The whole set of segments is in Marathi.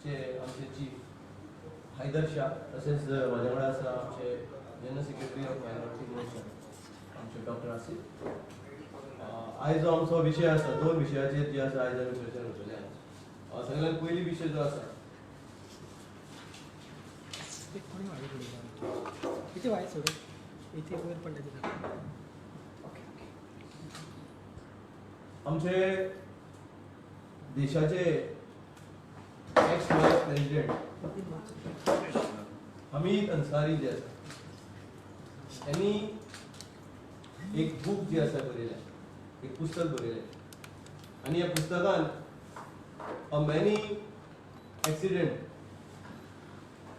चे आमचे चीफ हैदर शाह तसेच माझ्या वांगडा आसा आमचे जनरल सेक्रेटरी ऑफ मायनॉरिटी मोर्चा आमचे डॉक्टर आसिफ. आयज जो आमचो विशय आसा दोन विशयाचेर जे आसा आयज आमी चर्चा करतले. सगळ्यांत पयली विशय जो आसा आमचे देशाचे एक्स वायस प्रेसिडेंट हमीद अन्सारी जे आसा त्यांनी एक बुक जे आसा बरयलें, एक पुस्तक बरयलें आनी ह्या पुस्तकान अ मॅनी एक्सिडेंट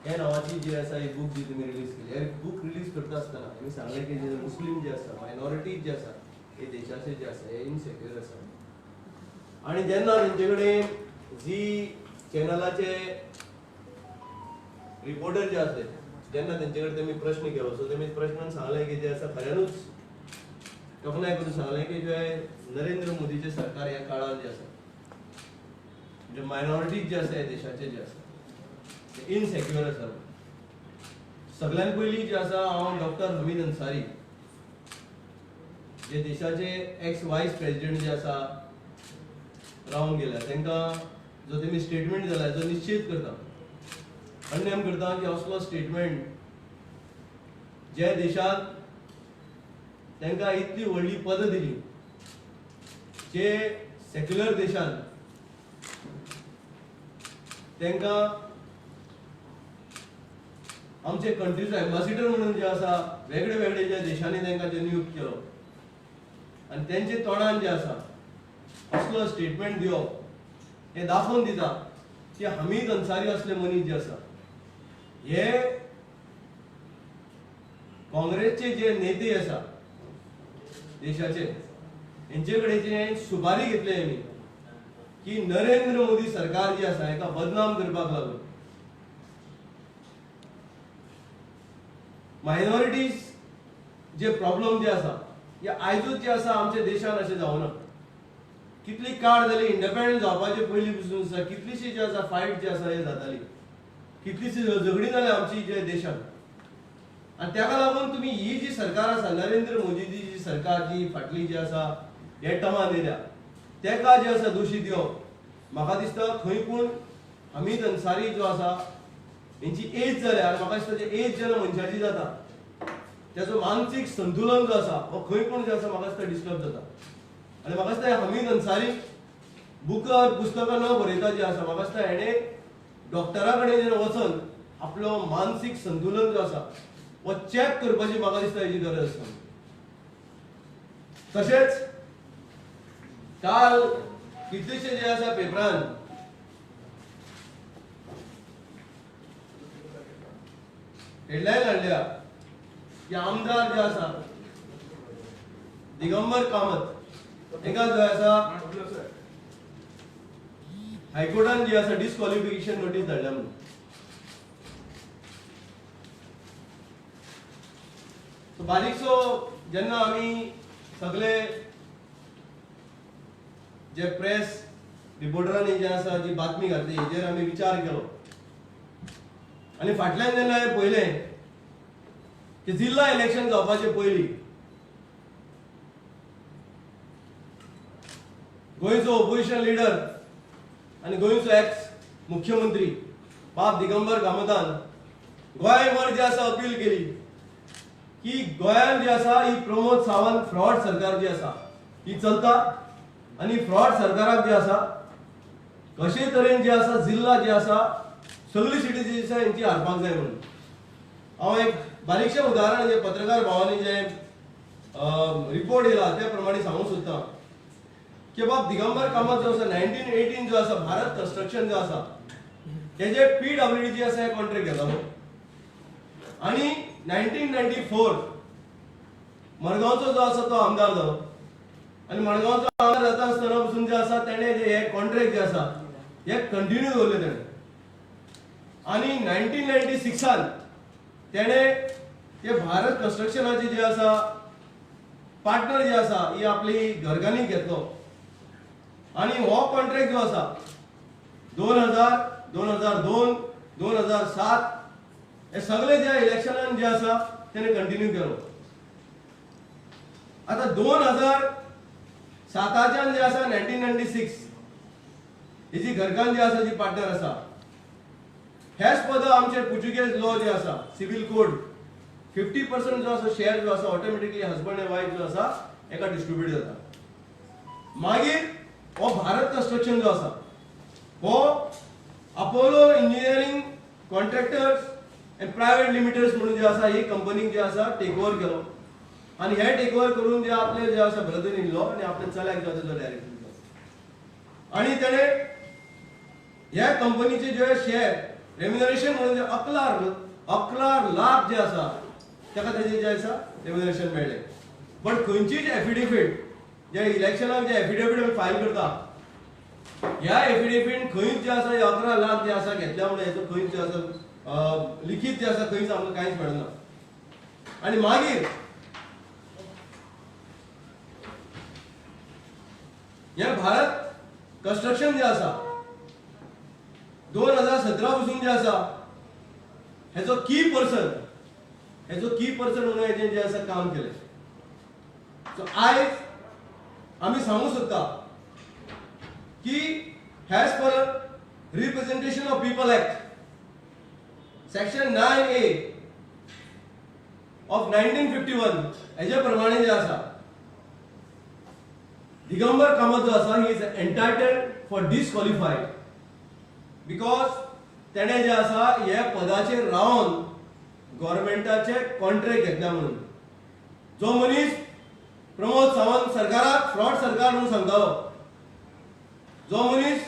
ह्या नावाची जी आसा एक बुक जी तुम्ही रिलीज केली. हे बुक रिलीज करता आसतना तुम्ही सांगले की जे मुस्लिम जे आसा मायनॉरिटीज जे आसा हे देशाचे जे आसा हे इनसेक्युअर आसा आणि जेन्ना तेंचे कडेन जी चॅनलाचे रिपोर्टर जे आसले जेन्ना तेंचे कडेन तेमी प्रश्न केलो सो तेमी प्रश्नान सांगले की जे आसा खऱ्यानूच तोखणाय करून सांगले की जे नरेंद्र मोदीचे सरकार ह्या काळान जे आसा म्हणजे मायनॉरिटीज जे आसा हे देशाचे जे आसा ते इनसेक्युअर आसा. सगळ्यात पयली जे आसा हांव डॉक्टर हमीद अन्सारी जे देशाचे एक्स वायस प्रेसिडेंट जे आसा रावन गेल्या तांकां जो तेमी स्टेटमेंट दिला जो निश्चित करता कंडेम करता की असलो स्टेटमेंट जे देशात तांकां इतली व्हडली पद दिली जे सेक्युलर देशान तांकां आमचे कंट्रीचो एम्बॅसिडर म्हणून जे आसा वेगळे वेगळे ज्या देशांनी तांकां जे नियुक्त केलो आनी तेंचे तोंडान जे आसा असलो स्टेटमेंट दिवप हे दाखोवन दिता की हमीद अन्सारी असले मनीस जे आसा हे काँग्रेसचे जे नेते आसा देशाचे हेंचे कडेन सुपारी घेतली हेमी की नरेंद्र मोदी सरकार जी आसा हेका बदनाम करपाक लागून मायनॉरिटीज जे प्रॉब्लेम जे आसा हे आयजूच जे आसा आमच्या देशान अशें जावना. कितली काळ जाली इंडिपेंडंट जावपाचे पयलीं पसून आसा कितलीशी जे आसा फायट जे आसा हे जाताली कितलीशी झगडी जाली आमची जे देशान आनी ताका लागून तुमी ही जी सरकार आसा नरेंद्र मोदीची जी सरकार जी फाटली जी आसा हे टर्मान येयल्या ताका जे आसा दोशी दिवप म्हाका दिसता खंय पूण हमीद अन्सारी जो आसा हेंची एज जाल्या आनी म्हाका दिसता जे एज जेन्ना मनशाची जाता त्याचो मानसीक संतुलन जो आसा हो खंय पूण जे आसा म्हाका दिसता डिस्टर्ब जाता. आनी म्हाका दिसता हमीद अन्सारी बुकार पुस्तकां न बरयता जे आसा म्हाका दिसता हेणे डॉक्टरा कडेन जेन्ना वचून आपलो मानसीक संतुलन जो आसा हो चॅक करपाची म्हाका दिसता हेची गरज आसा. तशेंच काल कितलेशे जे आसा पेपरान हेडलायन हाडल्या की आमदार जे आसा दिगंबर कामत हेका जो आसा हायकोर्टान जी आसा डिस्क्वॉलिफिकेशन नोटीस धाडल्या म्हणून. बारीकसो जेन्ना आमी सगळे जे प्रेस रिपोर्टरांनी जे आसा जी बातमी घातली हेजेर आमी विचार केलो आनी फाटल्यान जेन्ना हांवें पळयलें की जिल्हा इलेक्शन जावपाचे पयलीं गोंयचो ओपोजिशन लिडर आनी गोंयचो एक्स मुख्यमंत्री बाब दिगंबर कामतान गोंयभर जे आसा अपील केली की गोंयांत जे आसा ही प्रमोद सावंत फ्रॉड सरकार जी आसा ही चलता आनी फ्रॉड सरकाराक जे आसा कशे तरेन जे आसा जिल्हा जे आसा सगळी सिटी जी आसा हेंची हारपाक जाय म्हणून. हांव एक बारीकशें उदाहरण जे पत्रकार भावांनी जे रिपोर्ट येयला त्या प्रमाणे सांगूंक सोदता की बाब दिगंबर कामत जो आसा 1918 जो आसा भारत कन्स्ट्रक्शन जो आसा तेजे PWD जी आसा हे कॉन्ट्रॅक्ट घेतालो आनी 1994 मडगांवचो जो आसा तो आमदार जालो आनी मडगांवचो आमदार जाता आसतना पसून जे आसा तेणे जे हे कॉन्ट्रॅक्ट जे आसा हे कंटिन्यू दवरले तेणे आनी 1996 तेणे ते भारत कन्स्ट्रक्शनाचे जे आसा पार्टनर जे आसा ही आपली घरगाणीक घेतलो आनी हो कॉन्ट्रॅक्ट जो आसा 2000 2002 2007 हे सगळे जे इलेक्शनान जे आसा तेणे कंटिन्यू केलो. आता 2007च्यान जे आसा 1996 ही जी घरकान्न जी आसा जी पार्टनर आसा हेच पद आमचे पोर्चुगेज लॉ जे आसा सिव्हिल कोड 50% जो आसा शेअर जो आसा ऑटोमॅटिकली हजबंड एंड वाईफ जो आसा एका डिस्ट्रीब्यूट जाता. मागीर हो भारत कन्स्ट्रक्शन जो आसा हो Apollo engineering contractors and private limiteds म्हणून जे आसा ही कंपनीक जे आसा टेक ओव्हर केलो आणि हे टेक ओव्हर करून जे आपले जे आसा ब्रदर इन लॉ आणि आपल्या चल्याक जो आसा तो डायरेक्टर आणि तेणे ह्या कंपनीचे जे शेअर रेम्युनरेशन म्हणून जे 11 लाख जे आसा ताका तेजे जे आसा रेम्युनरेशन मेळ्ळे. बट खंयचीच एफिडेविट जे इलेक्शनाक जे एफिडेविट आमी फायल करता ह्या एफिडेविट खंयच जे आसा 11 लाख जे आसा घेतल्या म्हणून हेचो खंयच जे आसा लिखीत जे आसा खंयच आमकां कांयच मेळना. आणि मागीर हे भारत कन्स्ट्रक्शन जे आसा 2017 पासून जे आसा हेचो की पर्सन म्हणून हेजें जे आसा काम केलें. सो आयज आमी सांगू सोदता की as per representation of people act section 9A of 1951 हेजे प्रमाणे जे आसा दिगंबर कामत जो आसा ही इज एंटायटल्ड फॉर डिस्क्वॉलिफाईड बिकॉज तेणे जे आसा हे पदाचेर रावन गव्हर्नमेंटाचे कॉन्ट्रॅक्ट घेतल्या म्हणून. जो मनीस प्रमोद सावंत सरकाराक फ्रॉड सरकार म्हणून सांगतालो, जो मनीस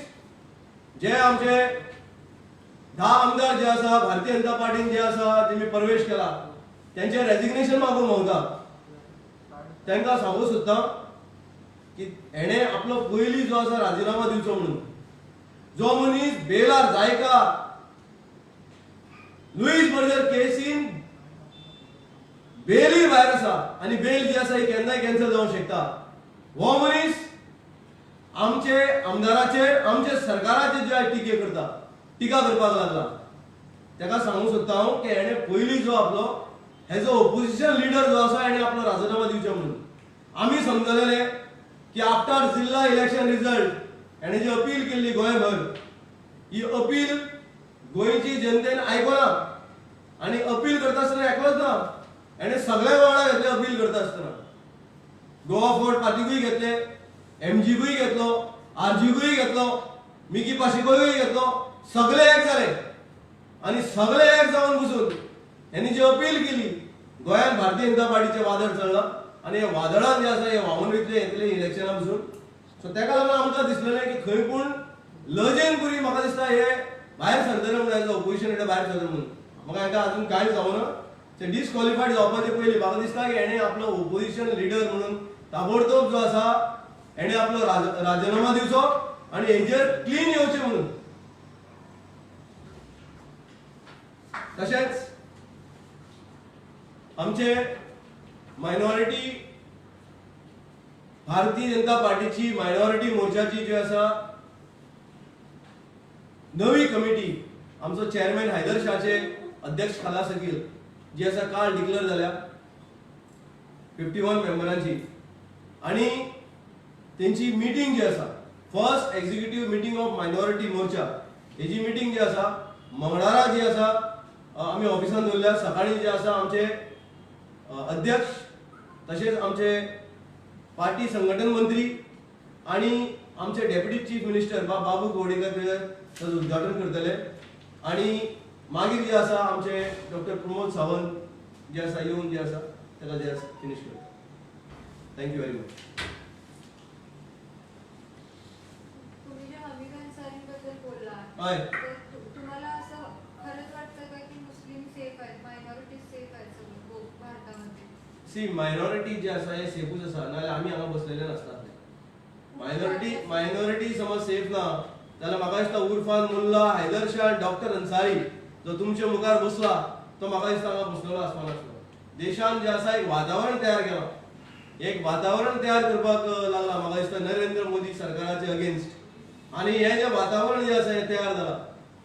जे आमचे 10 आमदार जे आसा भारतीय जनता पार्टीन जे आसा तेमी प्रवेश केला त्यांचे रेजिग्नेशन मागूंक भोंवता तांकां सांगूंक सोदता की हेणे आपलो पयली जो आसा राजीनामा दिवचो म्हणून. जो मनीस बेलार जायका लुईस बर्जर केसीन बेली भायर आसा आणि बेल जी आसा ही केन्नाय कॅन्सल जावंक शकता. हो मनीस आमचे आमदाराचेर आमचे सरकाराचेर जे टिका करपाक लागला. ताका सांगूंक सोदता हांव की हेणे पयली जो आपलो हेजो ओपोजिशन लिडर जो आसा हेणे आपलो राजीनामा दिवचो म्हणून. आमी समजलेले की आफ्टर जिल्हा इलेक्शन रिजल्ट हेणे जी अपील केल्ली गोंयभर ही अपील गोंयची जनतेन आयकना आणि अपील करता आसतना एकलोच ना हेणे सगळ्या वांगडा घेतले. अपील करता आसतना गोवा फोर्ट पार्टीकूय घेतले, एमजीकूय घेतलो, आरजीकूय घेतलो, मिकी पाशिकोय घेतलो, सगळे एक जाले आणि सगळे एक जावन बसून हेणी जी अपील केली गोंयांत भारतीय जनता पार्टीचे वादळ चल्ला आणि हे वादळान जे आसा हे व्हांवून येतले इलेक्शना पसून. सो ताका लागून आमकां दिसलेलें की खंय पूण लजेन पुरी म्हाका दिसता हे भायर सरतले म्हणून एज ओपोजिशन लिडर भायर सरतले म्हणून. म्हाका हाका अजून कांय जावना. ते डिस्क्वॉलिफायड जावपाचे पयलीं म्हाका दिसता की हेणे आपलो ओपोजिशन लिडर म्हणून ताबडतोब जो आसा हेणे आपलो राजीनामा दिवचो आणि हेजेर क्लीन येवचें म्हणून. तशेंच आमचे मायनॉरिटी भारतीय जनता पार्टीची मायनॉरिटी मोर्चाची जी आसा नवी कमिटी आमचो चेअरमॅन हैदर शाहचे अध्यक्ष खाला सकयल जी आसा काल डिक्लेअर जाल्या 51 मेंबरांची आणि त्यांची मीटिंग जी आसा first executive meeting of minority Morcha हेजी मीटिंग जी आसा मंगळारा जी आसा आमी ऑफिसान दवरल्या. सकाळी जे आसा आमचे अध्यक्ष तसेच आमचे पार्टी संघटन मंत्री आणि आमचे डेप्युटी चीफ मिनिस्टर बाबू गोडेकर ताचं उद्घाटन करतले आणि मागीर जे आसा आमचे डॉक्टर प्रमोद सावंत जे आसा येवन जे आसा ताका जे आसा फिनिश करता. Thank you very much. तुम्ही जे हमीद अन्सारींबद्दल बोलला हय तुम्हाला असं खरंच वाटतं का की मुस्लिम सेफ आहेत, मायनॉरिटी सेफ आहेत सगळं भारतामध्ये? सी मायनॉरिटी जे आसा हे सेफूच आसा नाल्यार आमी हांगा बसलेले नासतात. मायनॉरिटी समज सेफ ना जाल्यार म्हाका दिसता उरफान मुल्ला हैदर शाह डॉक्टर अन्सारी जो तुमच्या मुखार बसला तो म्हाका दिसता हांगा बसलेलो आसपा नासलो. देशान जे आसा एक वातावरण तयार केलां, एक वातावरण तयार करपाक लागला म्हाका दिसता नरेंद्र मोदी सरकाराचे अगेन्स्ट. आणि हे जे वातावरण जे आसा हे तयार जालां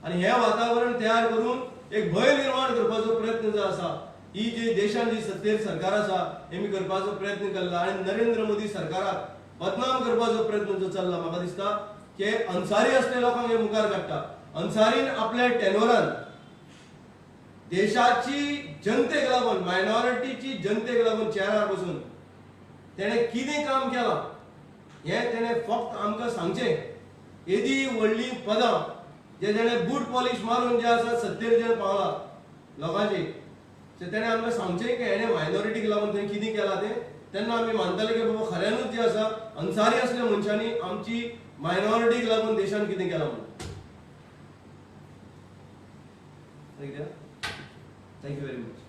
आणि हे वातावरण तयार करून एक भय निर्माण करपाचो प्रयत्न जो आसा ही जी देशान जी सत्तेर सरकार आसा हेमी करपाचो प्रयत्न केल्लो आणि नरेंद्र मोदी सरकाराक बदनाम करपाचो प्रयत्न जो चल्ला म्हाका दिसता की अन्सारी असले लोकांक हे मुखार काडटा अन्सारीन आपल्या टेनोरान देशाची जनतेक लागून मायनॉरिटीची जनतेक लागून चेहऱ्यार बसून तेणे कितें काम केलां हे तेणे फक्त आमकां सांगचें येदी व्हडली पदां जे तेणे बूट पॉलिश मारून जे आसा सत्तेर जे पावला लोकांची ते तेणे आमकां सांगचें की हेणे मायनॉरिटीक लागून थंय कितें केलां तें तेन्ना आमी मानतले की बाबा खऱ्यानूच जे आसा अन्सारी असल्या मनशांनी आमची मायनॉरिटीक लागून देशान कितें केलां म्हणून थँक्यू व्हेरी मच